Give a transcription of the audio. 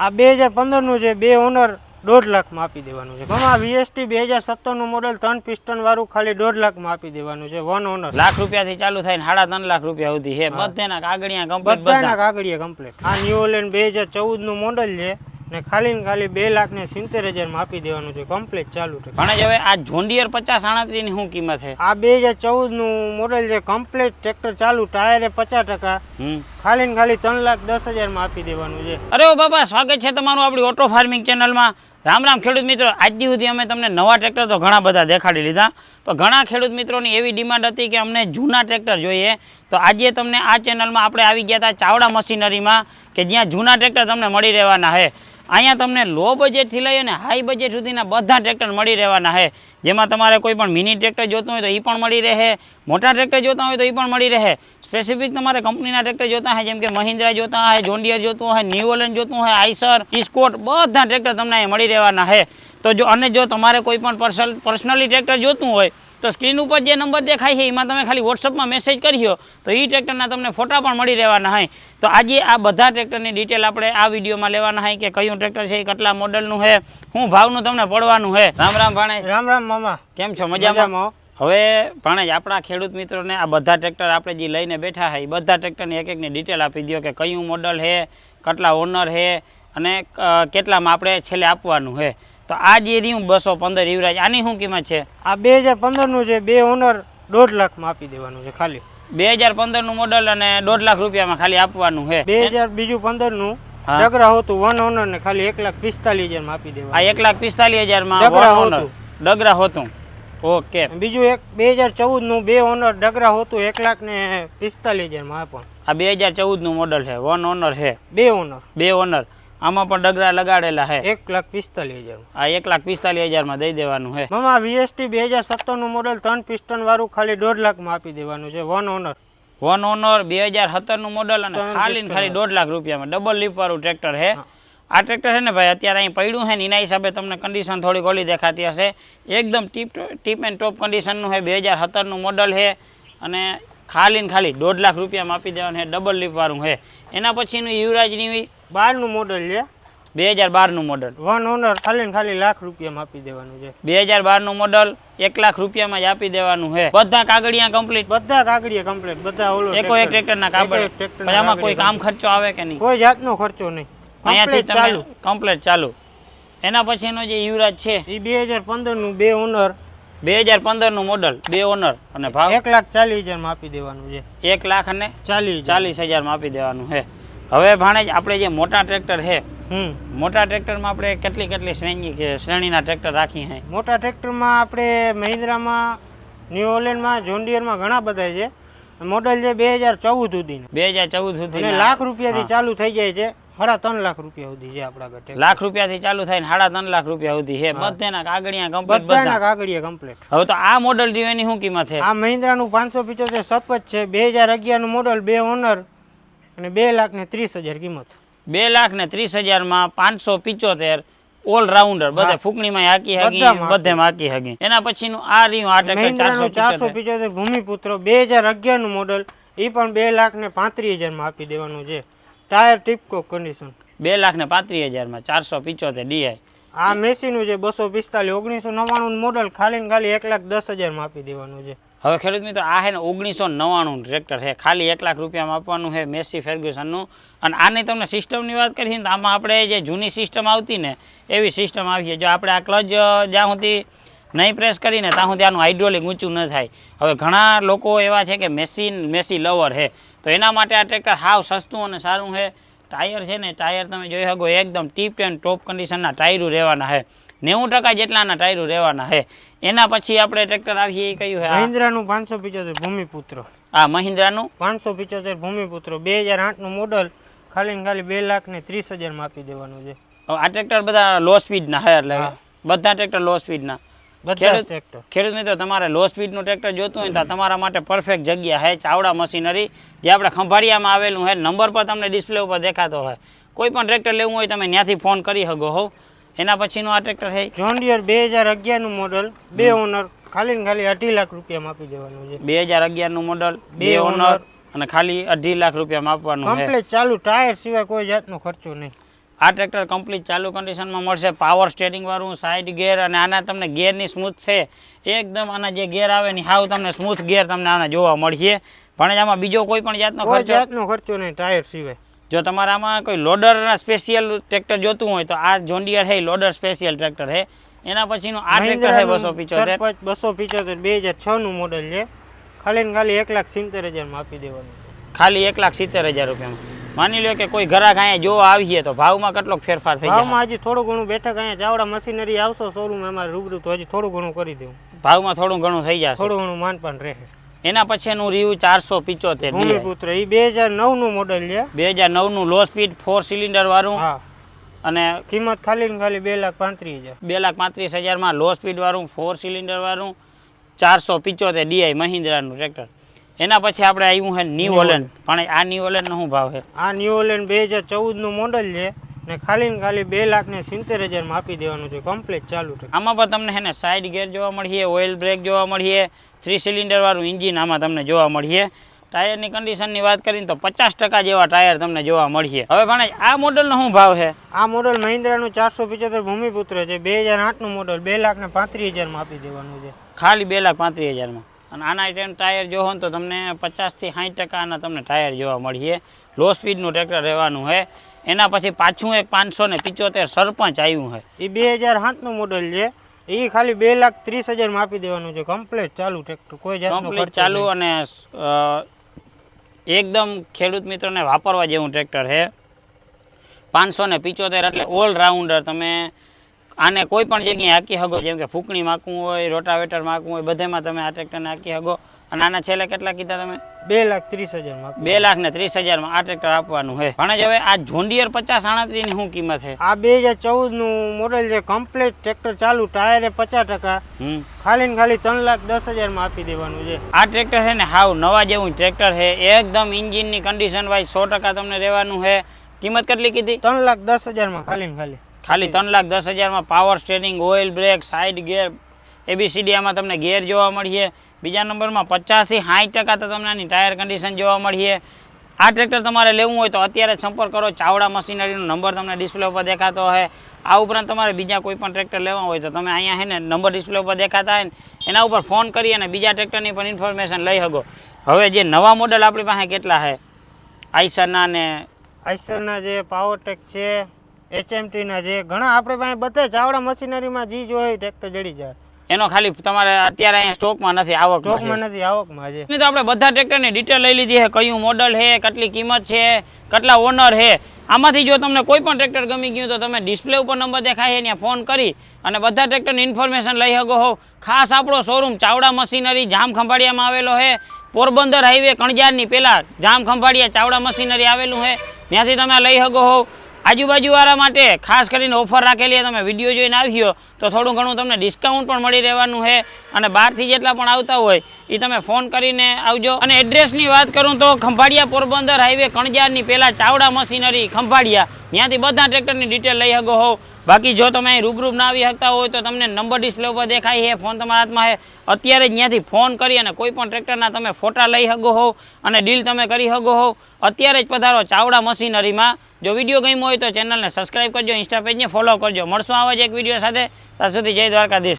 આ 2015 નું છે, 2 ઓનર 1.5 લાખમાં આપી દેવાનું છે. આ VST 2017 નું મોડેલ 3 પિસ્ટન વાળું ખાલી 1.5 લાખમાં આપી દેવાનું છે. 1 ઓનર લાખ રૂપિયાથી ચાલુ થાય 3.5 લાખ રૂપિયા સુધી છે. બધાના કાગળિયા કમ્પ્લીટ, બધાના કાગળિયા કમ્પ્લીટ. આ ન્યુ ઓલેન્ડ 2014 નું મોડેલ છે ને ખાલી 2,70,000 માં આપી દેવાનું છે. કમ્પ્લીટ ચાલુ છે. પણ હવે આ જોન્ડિયર 5038 ની શું કિંમત છે? આ 2014 નું મોડેલ છે, કમ્પ્લીટ ટ્રેક્ટર ચાલુ, ટાયરે 50%, ખાલી 3,10,000 માં આપી દેવાનું છે. અરે ઓ બાબા, સ્વાગત છે તમારું આપણી ઓટો ફાર્મિંગ ચેનલમાં. રામ રામ ખેડૂત મિત્રો. આજ સુધી અમે તમને નવા ટ્રેક્ટર તો ઘણા બધા દેખાડી લીધા, પણ ઘણા ખેડૂત મિત્રોની એવી ડિમાન્ડ હતી કે અમને જૂના ટ્રેક્ટર જોઈએ. તો આજે તમને આ ચેનલમાં આપણે આવી ગયા હતા ચાવડા મશીનરીમાં, કે જ્યાં જૂના ટ્રેક્ટર તમને મળી રહેવાના છે. અહીંયા તમને લો બજેટથી લઈ અને હાઈ બજેટ સુધીના બધા ટ્રેક્ટર મળી રહેવાના છે. જેમાં તમારે કોઈ પણ મિની ટ્રેક્ટર જોતું હોય તો એ પણ મળી રહે, મોટા ટ્રેક્ટર જોતા હોય તો એ પણ મળી રહે. સ્પેસિફિક તમારે કંપનીના ટ્રેક્ટર જોતા હોય, જેમ કે મહિન્દ્રા જોતા હોય, જોન્ડિયર જોતું હોય, ન્યુ ઓલેન્ડ જોતું હોય, આઈસર, ઇસ્કોટ, બધા ટ્રેક્ટર તમને અહીંયા મળી રહેવાના છે. તો જો તમારે કોઈ પણ પર્સનલી ટ્રેક્ટર જોતું હોય તો સ્ક્રીન ઉપર જે નંબર દેખાય છે એમાં તમે ખાલી વોટ્સઅપમાં મેસેજ કર્યો તો એ ટ્રેક્ટરના તમને ફોટા પણ મળી રહેવાના હોય. તો આજે આ બધા ટ્રેક્ટરની ડિટેલ આપણે આ વિડીયોમાં લેવાના હોય, કે કયું ટ્રેક્ટર છે, કેટલા મોડલનું છે, શું ભાવનું તમને પડવાનું છે. રામ રામ ભાણેજ. રામ રામ મામા, કેમ છો? મજામાં? હવે ભાણેજ, આપણા ખેડૂત મિત્રોને આ બધા ટ્રેક્ટર આપણે જે લઈને બેઠા છે એ બધા ટ્રેક્ટરની એક એકની ડિટેલ આપી દો, કે કયું મોડલ છે, કેટલા ઓનર છે અને કેટલામાં આપણે છેલ્લે આપવાનું છે. તો આ જે રહ્યું 215 યુવરાજ, આની શું કિંમત છે? આ 2015 નું છે, 2 ઓનર 1.5 લાખમાં આપી દેવાનું છે. ખાલી 2015 નું મોડલ અને 1.5 લાખ રૂપિયામાં ખાલી આપવાનું છે. 2015 નું ડગરા હતું 1 ઓનર ને ખાલી 1,45,000 માં આપી દેવાનું. આ 1,45,000 માં ડગરા હોતું. ઓકે. બીજું એક 2014 નું 2 ઓનર ડગરા હોતું 1,45,000 માં આપણ. આ 2014 નું મોડલ છે, 1 ઓનર છે, 2 ઓનર. આમાં પણ ડગરા લગાડેલા છે. 1,45,000. આ 1,45,000 માં દઈ દેવાનું છે. મામા VST 2017 નું મોડેલ 3 પિસ્ટન વાળું ખાલી 1.5 લાખમાં આપી દેવાનું છે. 1 ઓનર. 2017 નું મોડલ અને ખાલી 1.5 લાખ રૂપિયામાં ડબલ લીપ વાળું ટ્રેક્ટર છે. આ ટ્રેક્ટર છે ને ભાઈ, અત્યારે અહીં પડ્યું છે ને એના હિસાબે તમને કન્ડિશન થોડીક ઓલી દેખાતી હશે. એકદમ ટીપ એન્ડ ટોપ કન્ડિશનનું છે. 2017 નું મોડલ છે અને ખાલી 1.5 લાખ રૂપિયામાં આપી દેવાનું છે. ડબલ લીપ વાળું છે. એના પછીનું યુવરાજની 12 નું મોડલ છે. 2012 નું મોડલ, 1 ઓનર, ખાલી લાખ રૂપિયામાં આપી દેવાનું છે. 2012 નું મોડલ 1 લાખ રૂપિયામાં જ આપી દેવાનું છે. બધા કાગળિયા કમ્પ્લીટ, બધા કાગળિયા કમ્પ્લીટ, બધા ઓલો એક ટ્રેક્ટરના કાગળ. આમાં કોઈ કામ ખર્ચો આવે કે નહીં? કોઈ જાતનો ખર્ચો નહીં, અહીંયાથી તમે કમ્પ્લીટ ચાલુ. એના પછીનો જે યુવરાજ છે એ 2015 નું 2 ઓનર, 2015 નું મોડલ, 2 ઓનર અને ભાવ 1,40,000 માં આપી દેવાનું છે. 1,40,000 માં આપી દેવાનું છે. હવે ભાણેજ, આપણે જે મોટા ટ્રેક્ટર છે, મોટા ટ્રેક્ટરમાં આપણે કેટલી શ્રેણીના ટ્રેક્ટર રાખી છે? મોટા ટ્રેક્ટરમાં આપણે મહિન્દ્રામાં, ન્યુ ઓલેન્ડમાં, જોન્ડિયરમાં ઘણા બધા છે. મોડલ છે 2014 સુધી. 2014 સુધી અને લાખ રૂપિયાથી ચાલુ થઈ જાય છે. 3.5 લાખ રૂપિયા સુધી છે આપણા ઘરે. લાખ રૂપિયાથી ચાલુ થાય ને 3.5 લાખ રૂપિયા સુધી છે. બધાના કાગળિયા કમ્પ્લીટ, બધાના કાગળિયા કમ્પ્લીટ. હવે તો આ મોડલ રહ્યું એની શું કિંમત છે? આ મહિન્દ્રાનું 575 સપત છે, 2011 નું મોડલ, 2 ઓનર અને 2,30,000 કિંમત. 2,30,000 માં 575 ઓલરાઉન્ડર, બધે ફૂકણીમાં હાકી હગી, બધેમાં હાકી હગી. એના પછીનું આ રહ્યું આ ટ્રેક્ટર 475 ભૂમિપુત્ર, 2011 નું મોડલ, એ પણ 2,35,000 માં આપી દેવાનું છે. Tyre ટીપકો condition. 2,35,000 માં 475 ડીઆઈ. આ મેસીનું છે 245 1999 નું મોડલ, ખાલી 1,10,000 માં આપી દેવાનું છે. હવે ખેડૂત મિત્રો, આ છે ને 1999 ટ્રેક્ટર છે, ખાલી 1 લાખ રૂપિયામાં આપવાનું છે. મેસી ફેર્ગ્યુસનનું. અને આની તમને સિસ્ટમની વાત કરીએ તો આમાં આપણે જે જૂની સિસ્ટમ આવતી ને એવી સિસ્ટમ આવી છે. જો આપણે આ ક્લચ જ્યાં સુધી નહીં પ્રેસ કરીને ત્યાં સુધી આનું હાઇડ્રોલિક ઊંચું ન થાય. હવે ઘણા લોકો એવા છે કે મેસી લવર છે, તો એના માટે આ ટ્રેક્ટર હાવ સસ્તું અને સારું છે. ટાયર છે ને, ટાયર તમે જોઈ શકો એકદમ ટીપ એન્ડ ટોપ કન્ડિશનના ટાયરો રહેવાના છે. 90% જેટલાના ટાયરો રહેવાના છે. એના પછી આપણે ટ્રેક્ટર આવીએ, એ કયું છે? મહિન્દ્રાનું 575 ભૂમિપુત્ર. આ મહિન્દ્રાનું 575 ભૂમિપુત્ર, 2008 નું મોડલ, ખાલી 2,30,000 માં આપી દેવાનું છે. આ ટ્રેક્ટર બધા લો સ્પીડના છે, એટલે બધા ટ્રેક્ટર લો સ્પીડના. ખેડૂત મિત્રો, તમારે લો સ્પીડનું ટ્રેક્ટર જોતું હોય તો તમારા માટે પરફેક્ટ જગ્યા છે ચાવડા મશીનરી, જે આપણે ખંભાળિયામાં આવેલું છે. નંબર પર તમને ડિસ્પ્લે ઉપર દેખાતો હોય. કોઈ પણ ટ્રેક્ટર લેવું હોય તમે ત્યાંથી ફોન કરી શકો હો. એના પછીનું આ ટ્રેક્ટર છે જોન્ડિયર 2011 નું મોડલ, 2 ઓનર, ખાલી 2.5 લાખ રૂપિયામાં આપી દેવાનું છે. 2011 નું મોડલ, 2 ઓનર અને ખાલી 2.5 લાખ રૂપિયામાં આપવાનું છે. કમ્પ્લીટ ચાલુ, ટાયર સિવાય કોઈ જાતનો ખર્ચો નહીં. આ ટ્રેક્ટર કમ્પ્લીટ ચાલુ કન્ડિશનમાં મળશે, પાવર સ્ટેરિંગ વાળું, સાઇડ ગેર, અને આના તમને ગેરની સ્મૂથ છે એકદમ, આના જે ગેર આવે ને હાવ તમને સ્મૂથ ગેર તમને આના જોવા મળશે. પણ આમાં બીજો કોઈ પણ જાતનો કોઈ ખર્ચો જાતનો ખર્ચો નહીં ટાયર સિવાય. જો તમારે આમાં કોઈ લોડરના સ્પેશિયલ ટ્રેક્ટર જોતું હોય તો આ જોન ડિયર છે લોડર સ્પેશિયલ ટ્રેક્ટર છે. એના પછીનું આ ટ્રેક્ટર છે 275 275 2006 નું મોડેલ છે. ખાલી ને ખાલી 1,70,000 માં આપી દેવાનું, ખાલી 1,70,000 રૂપિયામાં. માની લો કે કોઈ ઘરાક અહીંયા જોવા આવીએ તો ભાવમાં કેટલો ફેરફાર થઈ જાય? ભાવમાં હજી થોડું ઘણું બેઠક અહીંયા ચાવડા મશીનરી આવશો શોરૂમ અમારે રૂબરૂ તો હજી થોડું ઘણું કરી દેવું, ભાવમાં થોડું ઘણું થઈ જશે, થોડું ઘણું માનપાન રહે. એના પછીનું રહ્યું 475 ભૂમિપુત્ર, એ 2009 નું મોડેલ છે. 2009 નું લો સ્પીડ 4 સિલિન્ડર વાળું. હા, અને કિંમત ખાલી ને ખાલી 2,35,000. 2,35,000 માં લો સ્પીડ વાળું 4 સિલિન્ડર વાળું 475 DI મહિન્દ્રાનું ટ્રેક્ટર. એના પછી આપણે આવ્યું છે ન્યૂ હોલેન્ડ. પણ આ ન્યૂ હોલેન્ડ નો શું ભાવ છે? આ ન્યૂ હોલેન્ડ 2014 નું મોડેલ છે ને ખાલી ને ખાલી 2,70,000 માં આપી દેવાનું છે, કમ્પ્લીટ ચાલુ છે. આમાં પણ તમને છે ને સાઇડ ગેર જોવા મળીએ, ઓઇલ બ્રેક જોવા મળીએ, 3 સિલિન્ડર વાળું ઇન્જિન આમાં તમને જોવા મળીએ. ટાયરની કન્ડિશનની વાત કરીને તો 50% જેવા ટાયર તમને જોવા મળશે. હવે ભાઈ આ મોડલનો શું ભાવ છે? આ મોડલ મહિન્દ્રાનું 475 ભૂમિપુત્ર છે, 2008 નું મોડલ, 2,35,000 માં આપી દેવાનું છે, ખાલી 2,35,000 માં. અને આના ટાયર જોવો ને તો તમને 50 થી 60% આના તમને ટાયર જોવા મળીએ. લો સ્પીડનું ટ્રેક્ટર રહેવાનું છે. એના પછી પાછું એક 575 સરપંચ આવ્યું છે, એ 2007 નું મોડલ છે. એ ખાલી 2,30,000 માં આપી દેવાનું છે, કમ્પ્લીટ ચાલુ ટ્રેક્ટર, કોઈ જાતનો કમ્પ્લીટ ચાલુ અને એકદમ ખેડૂત મિત્રોને વાપરવા જેવું ટ્રેક્ટર છે. 575 એટલે ઓલરાઉન્ડર. તમે આને કોઈ પણ જગ્યાએ હાંકી શકો, જેમ કે ફૂંકણી માકવું હોય, રોટાવેટર માકવું હોય, બધેમાં તમે આ ટ્રેક્ટરને હાંકી શકો. અને આના છેલ્લે કેટલા કીધા તમે? 2,30,000 માં. 2,30,000 માં આ ટ્રેક્ટર આપવાનું છે. પણ હવે આ જોન ડિયર 5038 ની શું કિંમત છે? આ 2014 નું મોડેલ છે, કમ્પ્લીટ ટ્રેક્ટર ચાલુ, ટાયર 50%, ખાલી ને ખાલી 3,10,000 માં આપી દેવાનું છે. આ ટ્રેક્ટર છે ને હાવ નવા જેવું ટ્રેક્ટર છે, એકદમ ઇન્જિનની કન્ડિશન વાઇઝ 100% તમને રહેવાનું છે. કિંમત કેટલી કીધી? 3,10,000 માં ખાલી ને ખાલી 3,10,000 માં power steering, oil break, side ગેર, ABCD આમાં તમને ગેર જોવા મળીએ. બીજા નંબરમાં 50 થી 60% તો તમને આની ટાયર કન્ડિશન જોવા મળીએ. આ ટ્રેક્ટર તમારે લેવું હોય તો અત્યારે જ સંપર્ક કરો. ચાવડા મશીનરીનો નંબર તમને ડિસ્પ્લે ઉપર દેખાતો હોય. આ ઉપરાંત તમારે બીજા કોઈ પણ ટ્રેક્ટર લેવા હોય તો તમે અહીંયા છે ને નંબર ડિસ્પ્લે ઉપર દેખાતા હોય ને એના ઉપર ફોન કરી અને બીજા ટ્રેક્ટરની પણ ઇન્ફોર્મેશન લઈ શકો. હવે જે નવા મોડલ આપણી પાસે કેટલા છે? આઈસરના જે પાવરટેક છે, HMT ના જે ઘણા આપણે પાસે બધા ચાવડા મશીનરીમાં જે જોઈએ ટ્રેક્ટર જડી જાય. એનો ખાલી તમારે અત્યારે અહીંયા સ્ટોકમાં નથી, સ્ટોકમાં નથી, આવકમાં છે. તો આપણે બધા ટ્રેક્ટરની ડિટેલ લઈ લીધી છે, કયું મોડલ છે, કેટલી કિંમત છે, કેટલા ઓનર છે. આમાંથી જો તમને કોઈ પણ ટ્રેક્ટર ગમી ગયું તો તમે ડિસ્પ્લે ઉપર નંબર દેખાય છે ત્યાં ફોન કરી અને બધા ટ્રેક્ટરની ઇન્ફોર્મેશન લઈ શકો હો. ખાસ આપણો શોરૂમ ચાવડા મશીનરી જામ ખંભાળિયામાં આવેલો છે. પોરબંદર હાઈવે કણજારની પહેલાં જામ ખંભાળિયા ચાવડા મશીનરી આવેલું છે, ત્યાંથી તમે લઈ શકો હો. આજુબાજુવાળા માટે ખાસ કરીને ઓફર રાખેલી છે, તમે વિડીયો જોઈને આવ્યો તો થોડું ઘણું તમને ડિસ્કાઉન્ટ પણ મળી રહેવાનું છે. અને બહારથી જેટલા પણ આવતા હોય એ તમે ફોન કરીને આવજો. અને એડ્રેસની વાત કરું તો ખંભાળિયા પોરબંદર હાઈવે કણજારની પહેલાં ચાવડા મશીનરી ખંભાળિયા, ત્યાંથી બધા ટ્રેક્ટરની ડિટેલ લઈ શકો હો. બાકી જો તમે અહીં રૂબરૂ ના આવી શકતા હોય તો તમને નંબર ડિસ્પ્લે ઉપર દેખાય છે, ફોન તમારા હાથમાં છે, અત્યારે જ ત્યાંથી ફોન કરી અને કોઈ પણ ટ્રેક્ટરના તમે ફોટા લઈ શકો હો અને ડીલ તમે કરી શકો હો. અત્યારે જ પધારો ચાવડા મશીનરીમાં. જો વિડીયો ગમ્યો હોય તો ચેનલને સબસ્ક્રાઈબ કરજો, ઇન્સ્ટા પેજને ફોલો કરજો. મળશું આવા જ એક વિડીયો સાથે. ત્યાં સુધી જય દ્વારકાધીશ.